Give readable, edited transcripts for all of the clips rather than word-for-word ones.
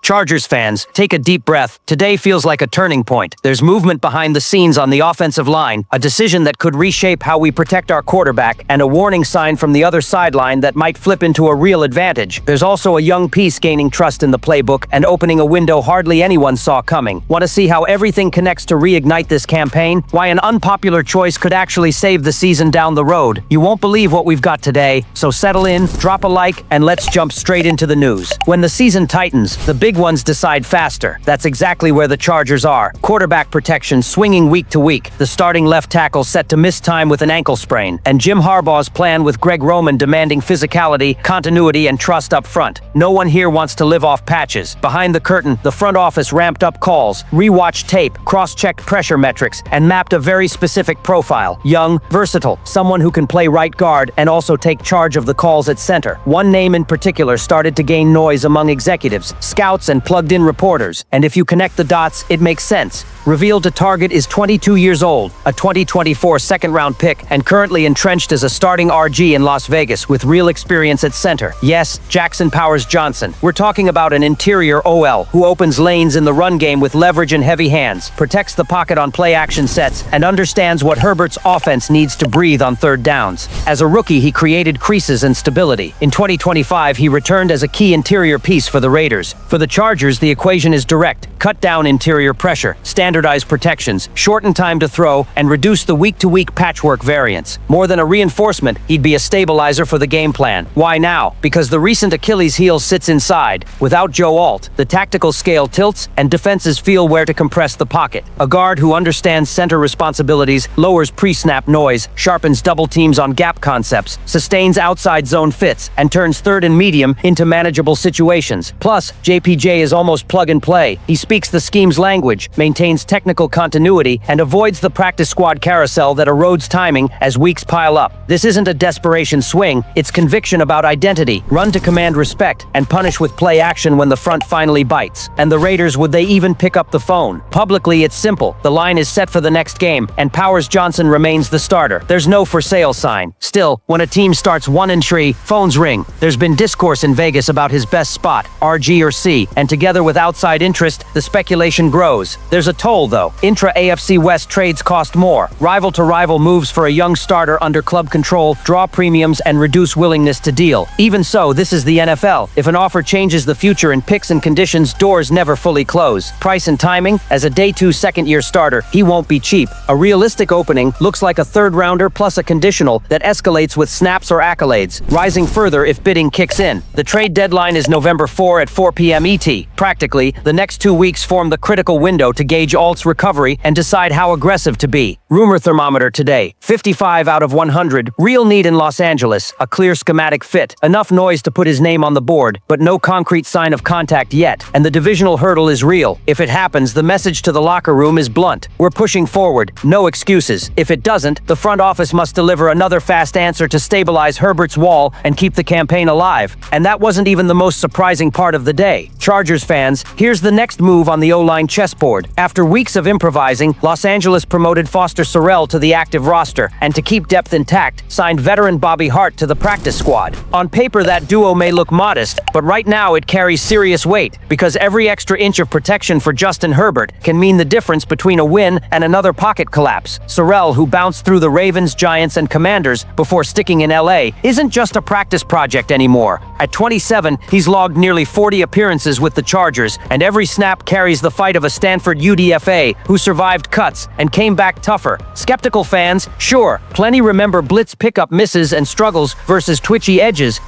Chargers fans, take a deep breath. Today feels like a turning point. There's movement behind the scenes on the offensive line, a decision that could reshape how we protect our quarterback, and a warning sign from the other sideline that might flip into a real advantage. There's also a young piece gaining trust in the playbook and opening a window hardly anyone saw coming. Want to see how everything connects to reignite this campaign? Why an unpopular choice could actually save the season down the road? You won't believe what we've got today, so settle in, drop a like, and let's jump straight into the news. When the season tightens, the big ones decide faster. That's exactly where the Chargers are. Quarterback protection swinging week to week. The starting left tackle set to miss time with an ankle sprain. And Jim Harbaugh's plan with Greg Roman demanding physicality, continuity, and trust up front. No one here wants to live off patches. Behind the curtain, the front office ramped up calls, rewatched tape, cross-checked pressure metrics, and mapped a very specific profile. Young, versatile, someone who can play right guard and also take charge of the calls at center. One name in particular started to gain noise among executives, scouts, and plugged-in reporters. And if you connect the dots, it makes sense. Revealed to target is 22 years old, a 2024 second-round pick, and currently entrenched as a starting RG in Las Vegas with real experience at center. Yes, Jackson Powers Johnson. We're talking about an interior OL who opens lanes in the run game with leverage and heavy hands, protects the pocket on play-action sets, and understands what Herbert's offense needs to breathe on third downs. As a rookie, he created creases and stability. In 2025, he returned as a key interior piece for the Raiders. For the Chargers, the equation is direct. Cut down interior pressure, standardize protections, shorten time to throw, and reduce the week-to-week patchwork variance. More than a reinforcement, he'd be a stabilizer for the game plan. Why now? Because the recent Achilles heel sits inside. Without Joe Alt, the tactical scale tilts, and defenses feel where to compress the pocket. A guard who understands center responsibilities, lowers pre-snap noise, sharpens double teams on gap concepts, sustains outside zone fits, and turns third and medium into manageable situations. Plus, JPJ is almost plug-and-play. He speaks the scheme's language, maintains technical continuity, and avoids the practice squad carousel that erodes timing as weeks pile up. This isn't a desperation swing, it's conviction about identity. Run to command respect, and punish with play action when the front finally bites. And the Raiders, would they even pick up the phone? Publicly, it's simple. The line is set for the next game, and Powers Johnson remains the starter. There's no for sale sign. Still, when a team starts 1-3, phones ring. There's been discourse in Vegas about his best spot, RG or C, and together with outside interest, the speculation grows. There's a toll, though. Intra-AFC West trades cost more. Rival-to-rival moves for a young starter under club control draw premiums and reduce willingness to deal. Even so, this is the NFL. If an offer changes the future in picks and conditions, doors never fully close. Price and timing? As a day 2 second-year starter, he won't be cheap. A realistic opening looks like a third-rounder plus a conditional that escalates with snaps or accolades, rising further if bidding kicks in. The trade deadline is November 4 at 4 p.m. ET. Practically, the next 2 weeks form the critical window to gauge Alt's recovery and decide how aggressive to be. Rumor thermometer today, 55 out of 100. Real need in Los Angeles, a clear schematic fit. Enough noise to put his name on the board, but no concrete sign of contact yet. And the divisional hurdle is real. If it happens, the message to the locker room is blunt. We're pushing forward, no excuses. If it doesn't, the front office must deliver another fast answer to stabilize Herbert's wall and keep the campaign alive. And that wasn't even the most surprising part of the day. Chargers fans, here's the next move on the O-line chessboard. After weeks of improvising, Los Angeles promoted Foster Sorrell to the active roster, and to keep depth intact, signed veteran Bobby Hart to the practice squad. On paper, that duo may look modest, but right now it carries serious weight, because every extra inch of protection for Justin Herbert can mean the difference between a win and another pocket collapse. Sorrell, who bounced through the Ravens, Giants, and Commanders before sticking in LA, isn't just a practice project anymore. At 27, he's logged nearly 40 appearances with the Chargers, and every snap carries the fight of a Stanford UDFA who survived cuts and came back tougher. Skeptical fans, sure, plenty remember blitz pickup misses and struggles versus twitchy edges,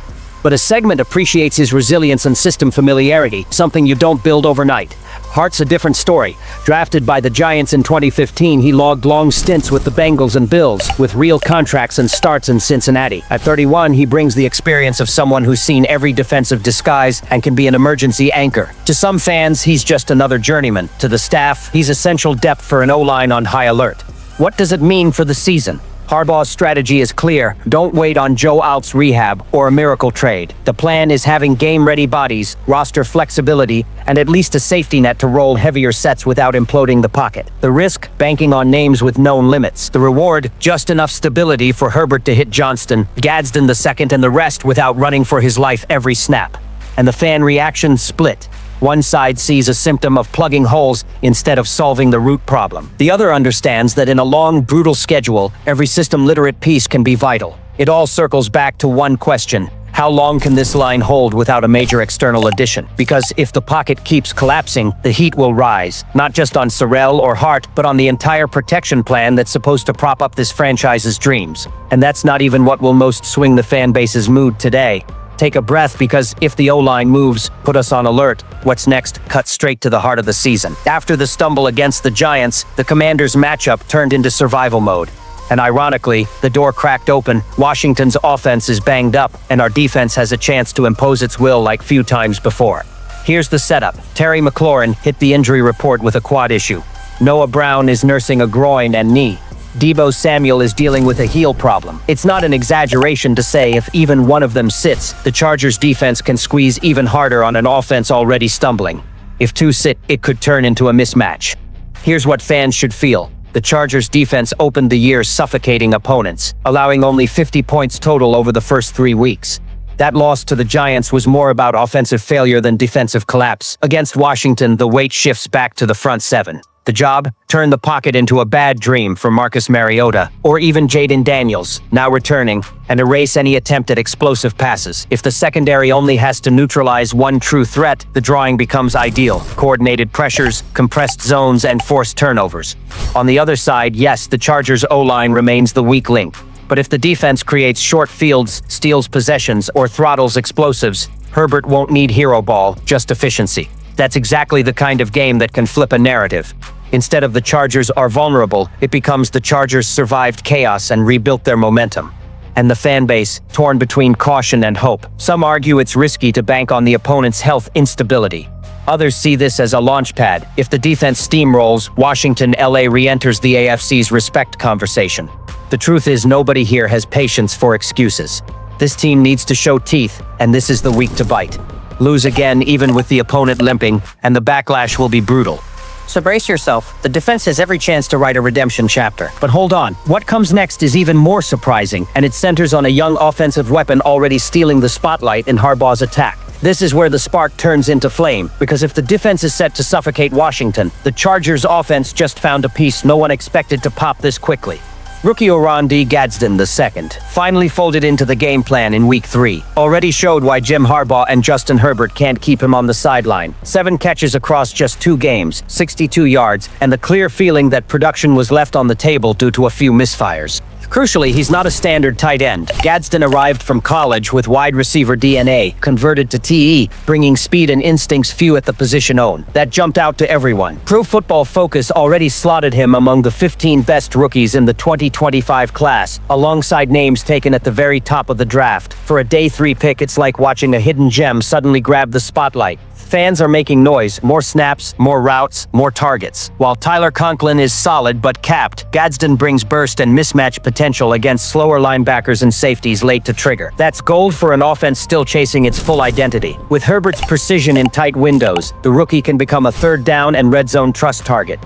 but a segment appreciates his resilience and system familiarity, something you don't build overnight. Hart's a different story. Drafted by the Giants in 2015, he logged long stints with the Bengals and Bills, with real contracts and starts in Cincinnati. At 31, he brings the experience of someone who's seen every defensive disguise and can be an emergency anchor. To some fans, he's just another journeyman. To the staff, he's essential depth for an O-line on high alert. What does it mean for the season? Harbaugh's strategy is clear. Don't wait on Joe Alt's rehab or a miracle trade. The plan is having game-ready bodies, roster flexibility, and at least a safety net to roll heavier sets without imploding the pocket. The risk? Banking on names with known limits. The reward? Just enough stability for Herbert to hit Johnston, Gadston II, and the rest without running for his life every snap. And the fan reaction? Split. One side sees a symptom of plugging holes instead of solving the root problem. The other understands that in a long, brutal schedule, every system-literate piece can be vital. It all circles back to one question: how long can this line hold without a major external addition? Because if the pocket keeps collapsing, the heat will rise, not just on Sorrell or Hart, but on the entire protection plan that's supposed to prop up this franchise's dreams. And that's not even what will most swing the fan base's mood today. Take a breath, because if the O-line moves, put us on alert. What's next cuts straight to the heart of the season. After the stumble against the Giants, the Commanders' matchup turned into survival mode. And ironically, the door cracked open, Washington's offense is banged up, and our defense has a chance to impose its will like few times before. Here's the setup. Terry McLaurin hit the injury report with a quad issue. Noah Brown is nursing a groin and knee. Deebo Samuel is dealing with a heel problem. It's not an exaggeration to say if even one of them sits, the Chargers' defense can squeeze even harder on an offense already stumbling. If two sit, it could turn into a mismatch. Here's what fans should feel. The Chargers' defense opened the year suffocating opponents, allowing only 50 points total over the first 3 weeks. That loss to the Giants was more about offensive failure than defensive collapse. Against Washington, the weight shifts back to the front seven. The job? Turn the pocket into a bad dream for Marcus Mariota, or even Jaden Daniels, now returning, and erase any attempt at explosive passes. If the secondary only has to neutralize one true threat, the drawing becomes ideal. Coordinated pressures, compressed zones, and forced turnovers. On the other side, yes, the Chargers' O-line remains the weak link. But if the defense creates short fields, steals possessions, or throttles explosives, Herbert won't need hero ball, just efficiency. That's exactly the kind of game that can flip a narrative. Instead of the Chargers are vulnerable, it becomes the Chargers survived chaos and rebuilt their momentum. And the fan base, torn between caution and hope. Some argue it's risky to bank on the opponent's health instability. Others see this as a launchpad. If the defense steamrolls, Washington LA re-enters the AFC's respect conversation. The truth is, nobody here has patience for excuses. This team needs to show teeth, and this is the week to bite. Lose again, even with the opponent limping, and the backlash will be brutal. So brace yourself. The defense has every chance to write a redemption chapter. But hold on. What comes next is even more surprising, and it centers on a young offensive weapon already stealing the spotlight in Harbaugh's attack. This is where the spark turns into flame, because if the defense is set to suffocate Washington, the Chargers' offense just found a piece no one expected to pop this quickly. Rookie Oron Gadston II finally folded into the game plan in Week 3. Already showed why Jim Harbaugh and Justin Herbert can't keep him on the sideline. 7 catches across just 2 games, 62 yards, and the clear feeling that production was left on the table due to a few misfires. Crucially, he's not a standard tight end. Gadston arrived from college with wide receiver DNA, converted to TE, bringing speed and instincts few at the position own. That jumped out to everyone. Pro Football Focus already slotted him among the 15 best rookies in the 2025 class, alongside names taken at the very top of the draft. For a day 3 pick, it's like watching a hidden gem suddenly grab the spotlight. Fans are making noise, more snaps, more routes, more targets. While Tyler Conklin is solid but capped, Gadston brings burst and mismatch potential against slower linebackers and safeties late to trigger. That's gold for an offense still chasing its full identity. With Herbert's precision in tight windows, the rookie can become a third down and red zone trust target.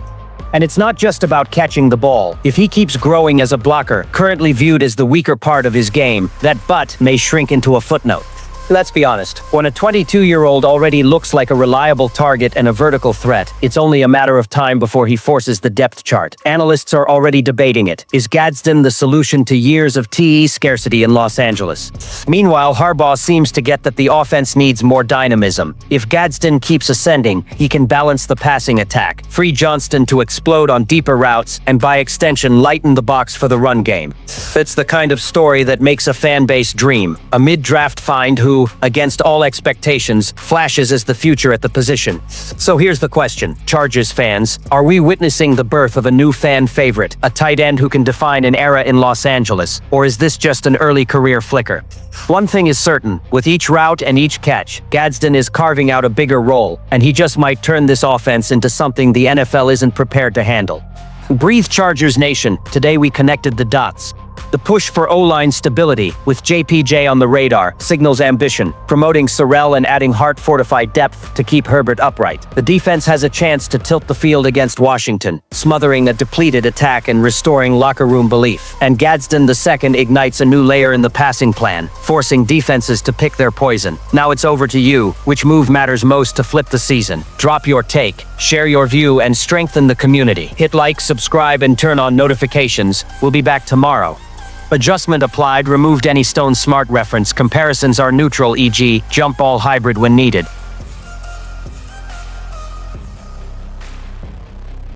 And it's not just about catching the ball. If he keeps growing as a blocker, currently viewed as the weaker part of his game, that but may shrink into a footnote. Let's be honest, when a 22-year-old already looks like a reliable target and a vertical threat, it's only a matter of time before he forces the depth chart. Analysts are already debating it. Is Gadston the solution to years of TE scarcity in Los Angeles? Meanwhile, Harbaugh seems to get that the offense needs more dynamism. If Gadston keeps ascending, he can balance the passing attack, free Johnston to explode on deeper routes, and by extension lighten the box for the run game. It's the kind of story that makes a fan base dream. A mid-draft find who, against all expectations, flashes as the future at the position. So here's the question, Chargers fans, are we witnessing the birth of a new fan favorite, a tight end who can define an era in Los Angeles, or is this just an early career flicker? One thing is certain, with each route and each catch, Gadston is carving out a bigger role, and he just might turn this offense into something the NFL isn't prepared to handle. Breathe, Chargers Nation. Today we connected the dots. The push for O-line stability, with JPJ on the radar, signals ambition, promoting Sorrell and adding Hart-fortified depth to keep Herbert upright. The defense has a chance to tilt the field against Washington, smothering a depleted attack and restoring locker room belief. And Gadston II ignites a new layer in the passing plan, forcing defenses to pick their poison. Now it's over to you. Which move matters most to flip the season? Drop your take, share your view, and strengthen the community. Hit like, subscribe, and turn on notifications. We'll be back tomorrow. Adjustment applied, removed any Stone Smart reference. Comparisons are neutral, e.g., jump ball hybrid when needed.